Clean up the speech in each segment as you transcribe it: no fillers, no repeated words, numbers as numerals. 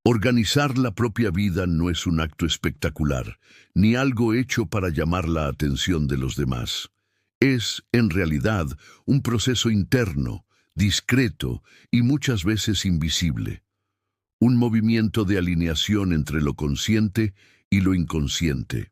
Organizar la propia vida no es un acto espectacular, ni algo hecho para llamar la atención de los demás. Es, en realidad, un proceso interno, discreto y muchas veces invisible. Un movimiento de alineación entre lo consciente y lo inconsciente.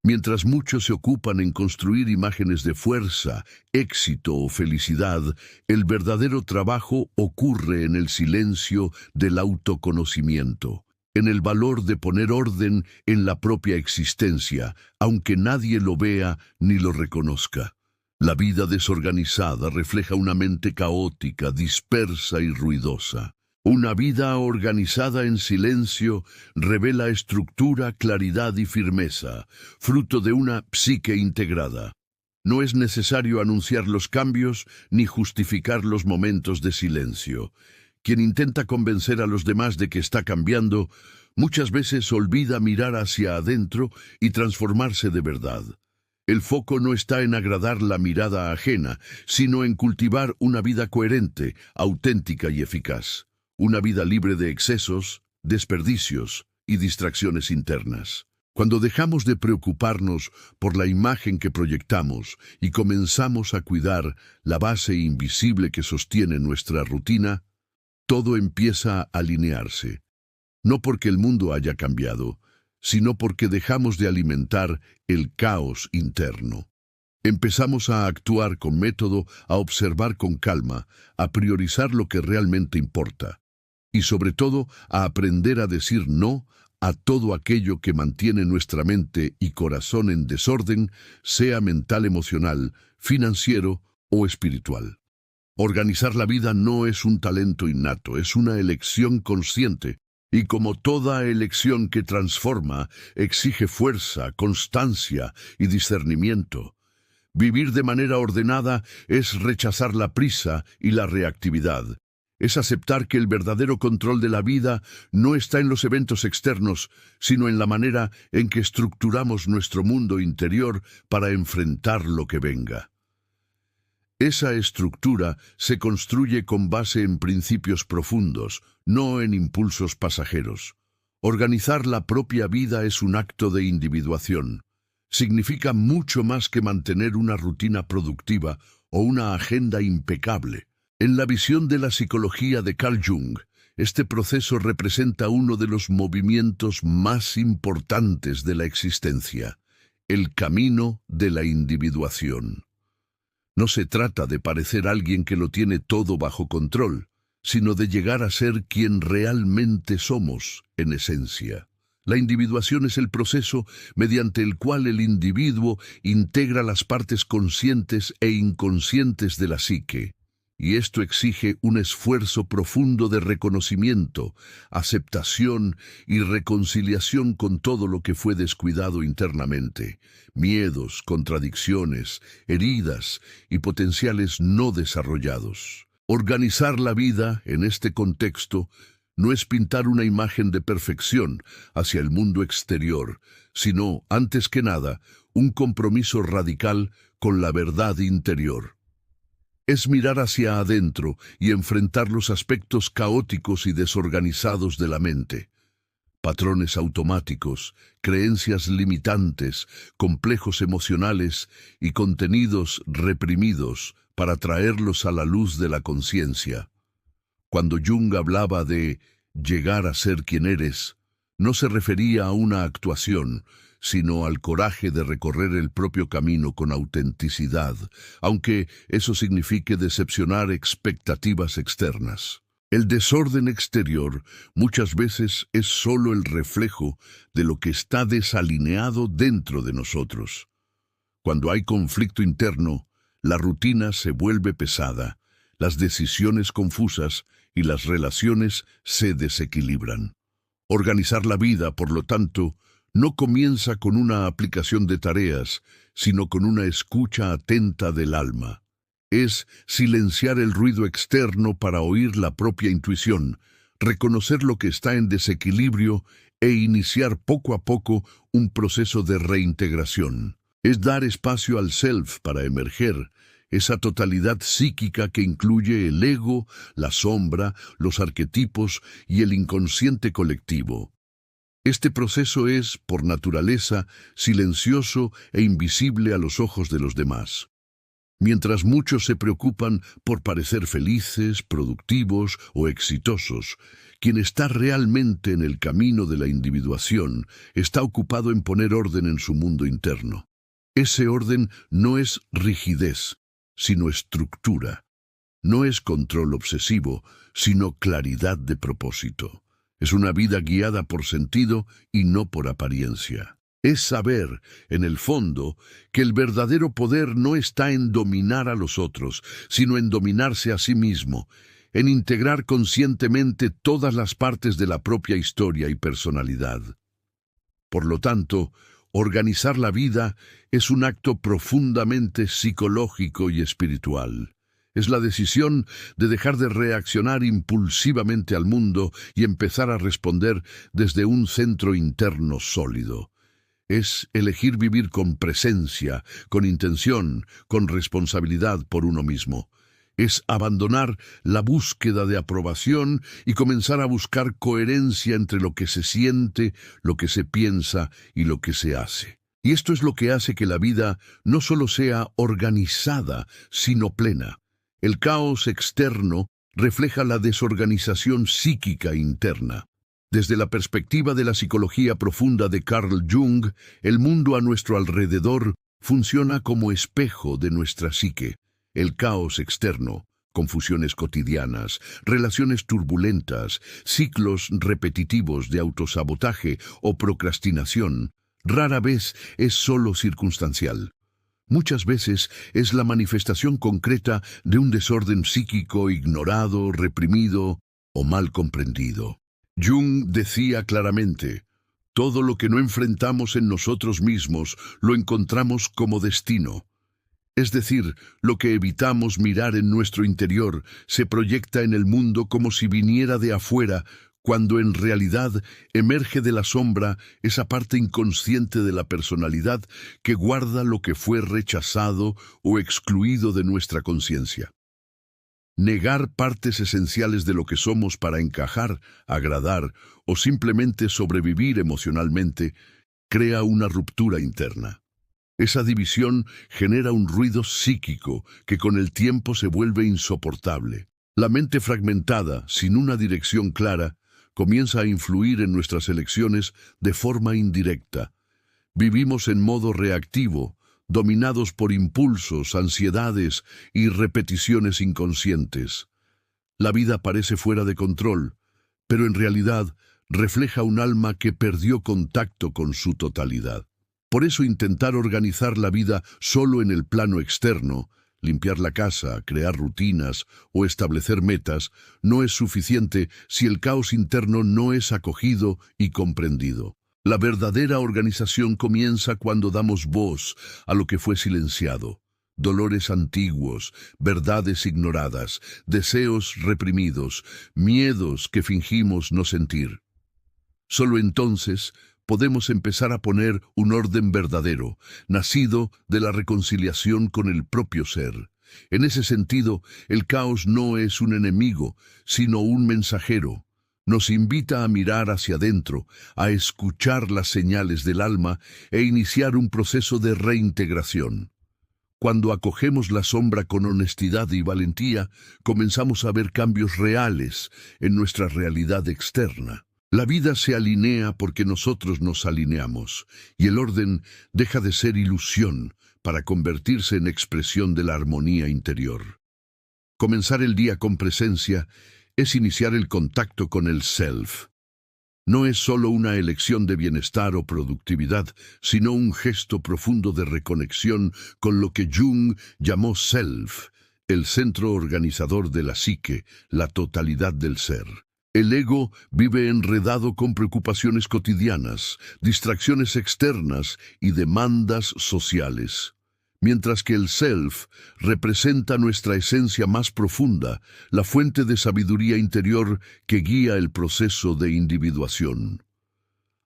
Mientras muchos se ocupan en construir imágenes de fuerza, éxito o felicidad, el verdadero trabajo ocurre en el silencio del autoconocimiento, en el valor de poner orden en la propia existencia, aunque nadie lo vea ni lo reconozca. La vida desorganizada refleja una mente caótica, dispersa y ruidosa. Una vida organizada en silencio revela estructura, claridad y firmeza, fruto de una psique integrada. No es necesario anunciar los cambios ni justificar los momentos de silencio. Quien intenta convencer a los demás de que está cambiando, muchas veces olvida mirar hacia adentro y transformarse de verdad. El foco no está en agradar la mirada ajena, sino en cultivar una vida coherente, auténtica y eficaz. Una vida libre de excesos, desperdicios y distracciones internas. Cuando dejamos de preocuparnos por la imagen que proyectamos y comenzamos a cuidar la base invisible que sostiene nuestra rutina, todo empieza a alinearse. No porque el mundo haya cambiado, sino porque dejamos de alimentar el caos interno. Empezamos a actuar con método, a observar con calma, a priorizar lo que realmente importa. Y sobre todo, a aprender a decir no a todo aquello que mantiene nuestra mente y corazón en desorden, sea mental, emocional, financiero o espiritual. Organizar la vida no es un talento innato, es una elección consciente, y como toda elección que transforma, exige fuerza, constancia y discernimiento. Vivir de manera ordenada es rechazar la prisa y la reactividad. Es aceptar que el verdadero control de la vida no está en los eventos externos, sino en la manera en que estructuramos nuestro mundo interior para enfrentar lo que venga. Esa estructura se construye con base en principios profundos, no en impulsos pasajeros. Organizar la propia vida es un acto de individuación. Significa mucho más que mantener una rutina productiva o una agenda impecable. En la visión de la psicología de Carl Jung, este proceso representa uno de los movimientos más importantes de la existencia, el camino de la individuación. No se trata de parecer alguien que lo tiene todo bajo control, sino de llegar a ser quien realmente somos, en esencia. La individuación es el proceso mediante el cual el individuo integra las partes conscientes e inconscientes de la psique. Y esto exige un esfuerzo profundo de reconocimiento, aceptación y reconciliación con todo lo que fue descuidado internamente, miedos, contradicciones, heridas y potenciales no desarrollados. Organizar la vida en este contexto no es pintar una imagen de perfección hacia el mundo exterior, sino, antes que nada, un compromiso radical con la verdad interior. Es mirar hacia adentro y enfrentar los aspectos caóticos y desorganizados de la mente. Patrones automáticos, creencias limitantes, complejos emocionales y contenidos reprimidos para traerlos a la luz de la conciencia. Cuando Jung hablaba de llegar a ser quien eres, no se refería a una actuación, sino al coraje de recorrer el propio camino con autenticidad, aunque eso signifique decepcionar expectativas externas. El desorden exterior muchas veces es solo el reflejo de lo que está desalineado dentro de nosotros. Cuando hay conflicto interno, la rutina se vuelve pesada, las decisiones confusas y las relaciones se desequilibran. Organizar la vida, por lo tanto, no comienza con una aplicación de tareas, sino con una escucha atenta del alma. Es silenciar el ruido externo para oír la propia intuición, reconocer lo que está en desequilibrio e iniciar poco a poco un proceso de reintegración. Es dar espacio al self para emerger, esa totalidad psíquica que incluye el ego, la sombra, los arquetipos y el inconsciente colectivo. Este proceso es, por naturaleza, silencioso e invisible a los ojos de los demás. Mientras muchos se preocupan por parecer felices, productivos o exitosos, quien está realmente en el camino de la individuación está ocupado en poner orden en su mundo interno. Ese orden no es rigidez, sino estructura. No es control obsesivo, sino claridad de propósito. Es una vida guiada por sentido y no por apariencia. Es saber, en el fondo, que el verdadero poder no está en dominar a los otros, sino en dominarse a sí mismo, en integrar conscientemente todas las partes de la propia historia y personalidad. Por lo tanto, organizar la vida es un acto profundamente psicológico y espiritual. Es la decisión de dejar de reaccionar impulsivamente al mundo y empezar a responder desde un centro interno sólido. Es elegir vivir con presencia, con intención, con responsabilidad por uno mismo. Es abandonar la búsqueda de aprobación y comenzar a buscar coherencia entre lo que se siente, lo que se piensa y lo que se hace. Y esto es lo que hace que la vida no solo sea organizada, sino plena. El caos externo refleja la desorganización psíquica interna. Desde la perspectiva de la psicología profunda de Carl Jung, el mundo a nuestro alrededor funciona como espejo de nuestra psique. El caos externo, confusiones cotidianas, relaciones turbulentas, ciclos repetitivos de autosabotaje o procrastinación, rara vez es solo circunstancial. Muchas veces es la manifestación concreta de un desorden psíquico ignorado, reprimido o mal comprendido. Jung decía claramente, todo lo que no enfrentamos en nosotros mismos lo encontramos como destino. Es decir, lo que evitamos mirar en nuestro interior se proyecta en el mundo como si viniera de afuera, cuando en realidad emerge de la sombra esa parte inconsciente de la personalidad que guarda lo que fue rechazado o excluido de nuestra conciencia. Negar partes esenciales de lo que somos para encajar, agradar o simplemente sobrevivir emocionalmente crea una ruptura interna. Esa división genera un ruido psíquico que con el tiempo se vuelve insoportable. La mente fragmentada, sin una dirección clara, comienza a influir en nuestras elecciones de forma indirecta. Vivimos en modo reactivo, dominados por impulsos, ansiedades y repeticiones inconscientes. La vida parece fuera de control, pero en realidad refleja un alma que perdió contacto con su totalidad. Por eso intentar organizar la vida solo en el plano externo, limpiar la casa, crear rutinas o establecer metas, no es suficiente si el caos interno no es acogido y comprendido. La verdadera organización comienza cuando damos voz a lo que fue silenciado. Dolores antiguos, verdades ignoradas, deseos reprimidos, miedos que fingimos no sentir. Solo entonces podemos empezar a poner un orden verdadero, nacido de la reconciliación con el propio ser. En ese sentido, el caos no es un enemigo, sino un mensajero. Nos invita a mirar hacia adentro, a escuchar las señales del alma e iniciar un proceso de reintegración. Cuando acogemos la sombra con honestidad y valentía, comenzamos a ver cambios reales en nuestra realidad externa. La vida se alinea porque nosotros nos alineamos, y el orden deja de ser ilusión para convertirse en expresión de la armonía interior. Comenzar el día con presencia es iniciar el contacto con el self. No es solo una elección de bienestar o productividad, sino un gesto profundo de reconexión con lo que Jung llamó self, el centro organizador de la psique, la totalidad del ser. El ego vive enredado con preocupaciones cotidianas, distracciones externas y demandas sociales, mientras que el self representa nuestra esencia más profunda, la fuente de sabiduría interior que guía el proceso de individuación.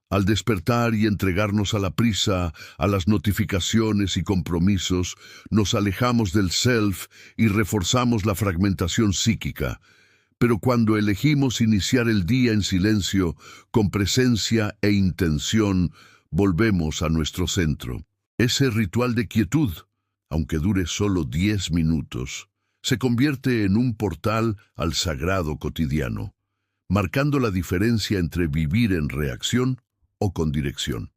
Al despertar y entregarnos a la prisa, a las notificaciones y compromisos, nos alejamos del self y reforzamos la fragmentación psíquica. Pero cuando elegimos iniciar el día en silencio, con presencia e intención, volvemos a nuestro centro. Ese ritual de quietud, aunque dure solo 10 minutos, se convierte en un portal al sagrado cotidiano, marcando la diferencia entre vivir en reacción o con dirección.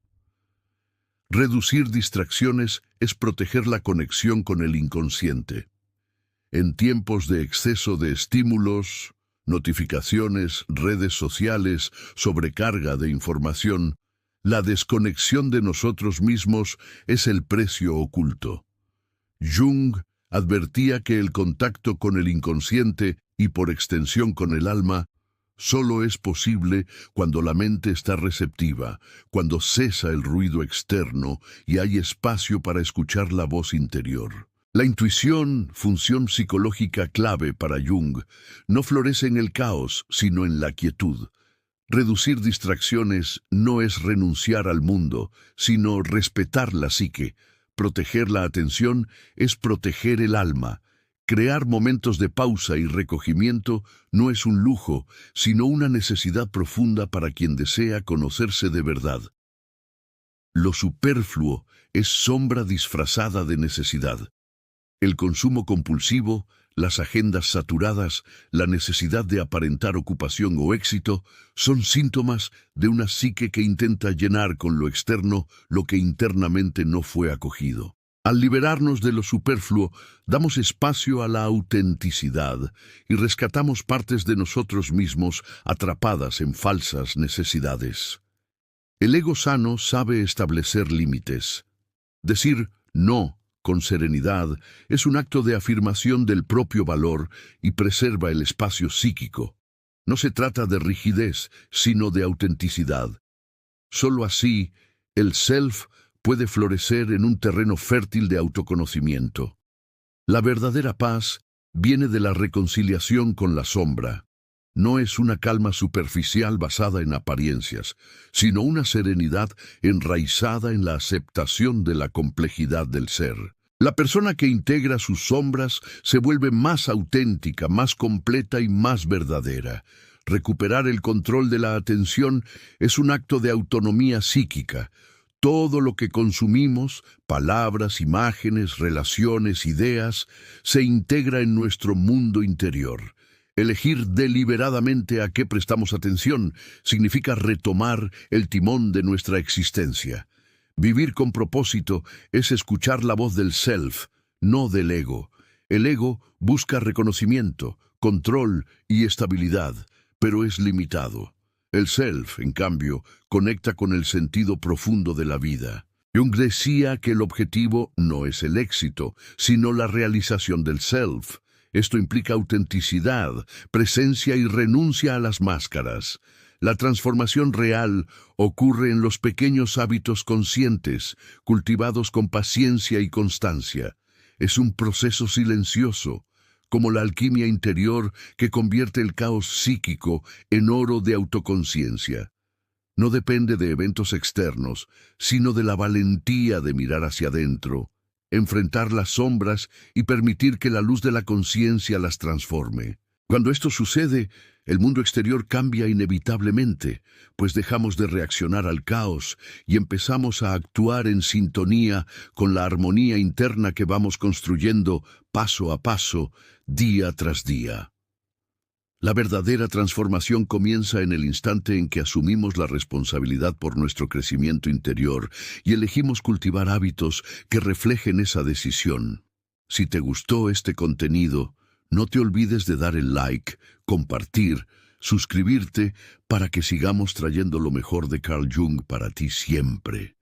Reducir distracciones es proteger la conexión con el inconsciente. En tiempos de exceso de estímulos, notificaciones, redes sociales, sobrecarga de información, la desconexión de nosotros mismos es el precio oculto. Jung advertía que el contacto con el inconsciente y por extensión con el alma solo es posible cuando la mente está receptiva, cuando cesa el ruido externo y hay espacio para escuchar la voz interior. La intuición, función psicológica clave para Jung, no florece en el caos, sino en la quietud. Reducir distracciones no es renunciar al mundo, sino respetar la psique. Proteger la atención es proteger el alma. Crear momentos de pausa y recogimiento no es un lujo, sino una necesidad profunda para quien desea conocerse de verdad. Lo superfluo es sombra disfrazada de necesidad. El consumo compulsivo, las agendas saturadas, la necesidad de aparentar ocupación o éxito son síntomas de una psique que intenta llenar con lo externo lo que internamente no fue acogido. Al liberarnos de lo superfluo, damos espacio a la autenticidad y rescatamos partes de nosotros mismos atrapadas en falsas necesidades. El ego sano sabe establecer límites. Decir no con serenidad es un acto de afirmación del propio valor y preserva el espacio psíquico. No se trata de rigidez, sino de autenticidad. Solo así, el self puede florecer en un terreno fértil de autoconocimiento. La verdadera paz viene de la reconciliación con la sombra. No es una calma superficial basada en apariencias, sino una serenidad enraizada en la aceptación de la complejidad del ser. La persona que integra sus sombras se vuelve más auténtica, más completa y más verdadera. Recuperar el control de la atención es un acto de autonomía psíquica. Todo lo que consumimos, palabras, imágenes, relaciones, ideas, se integra en nuestro mundo interior. Elegir deliberadamente a qué prestamos atención significa retomar el timón de nuestra existencia. Vivir con propósito es escuchar la voz del self, no del ego. El ego busca reconocimiento, control y estabilidad, pero es limitado. El self, en cambio, conecta con el sentido profundo de la vida. Jung decía que el objetivo no es el éxito, sino la realización del self. Esto implica autenticidad, presencia y renuncia a las máscaras. La transformación real ocurre en los pequeños hábitos conscientes, cultivados con paciencia y constancia. Es un proceso silencioso, como la alquimia interior que convierte el caos psíquico en oro de autoconciencia. No depende de eventos externos, sino de la valentía de mirar hacia adentro, enfrentar las sombras y permitir que la luz de la conciencia las transforme. Cuando esto sucede, el mundo exterior cambia inevitablemente, pues dejamos de reaccionar al caos y empezamos a actuar en sintonía con la armonía interna que vamos construyendo paso a paso, día tras día. La verdadera transformación comienza en el instante en que asumimos la responsabilidad por nuestro crecimiento interior y elegimos cultivar hábitos que reflejen esa decisión. Si te gustó este contenido, no te olvides de dar el like, compartir, suscribirte para que sigamos trayendo lo mejor de Carl Jung para ti siempre.